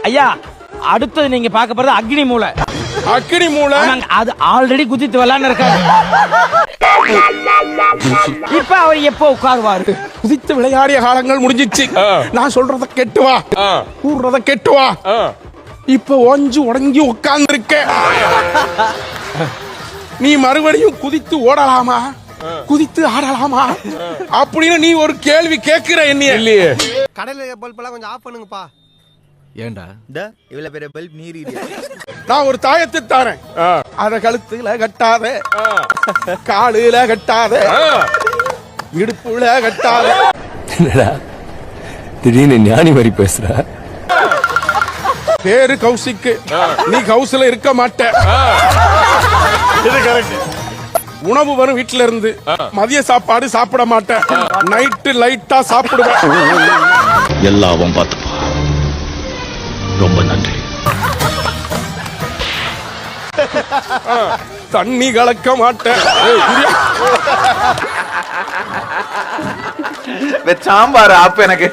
ஐயா அடுத்தது நீங்க பார்க்க போறது அக்னி மூலை. அக்னி மூலை அது ஆல்ரெடி குதித்து விளையாண்டு இருக்காரு. இப்ப அவர் எப்போ உட்காருவாரு? குதித்து விளையாடிய காலங்கள் முடிஞ்சிச்சு. நான் சொல்றத கேட்டு வா, கூடுறத கேட்டு வா. இப்ப ஒஞ்சு உடங்கி உட்கார்ந்து இருக்க. நீ மறுபடியும் குதித்து ஓடலாமா, குதித்து ஆடலாமா அப்படின்னு நீ ஒரு கேள்வி கேட்கிற என்னைய இல்லையே. கடையில பல்ப் எல்லாம் கொஞ்சம் ஆஃப் பண்ணுங்கப்பா. ஏண்டா இவ்வளவு பெரிய பல்ப் நீர்? நான் ஒரு தாயத்தை தாரேன், அத கழுத்துல கட்டாத, காலுல கட்டாத, இடுப்புல கட்டாத. என்னடா திடீர்னு ஞானி மாதிரி பேசுற? பேரு கௌசிக்கு, நீ கௌசில இருக்க மாட்ட. உணவு வரும் வீட்டுல இருந்து, மதிய சாப்பாடு சாப்பிட மாட்டேன், நைட்டு லைட்டா சாப்பிடுவேன். எல்லாவும் பார்த்துப்பா. ரொம்ப நன்றி. தண்ணி கலக்க மாட்டேன். சாம்பார் ஆப்பு எனக்கு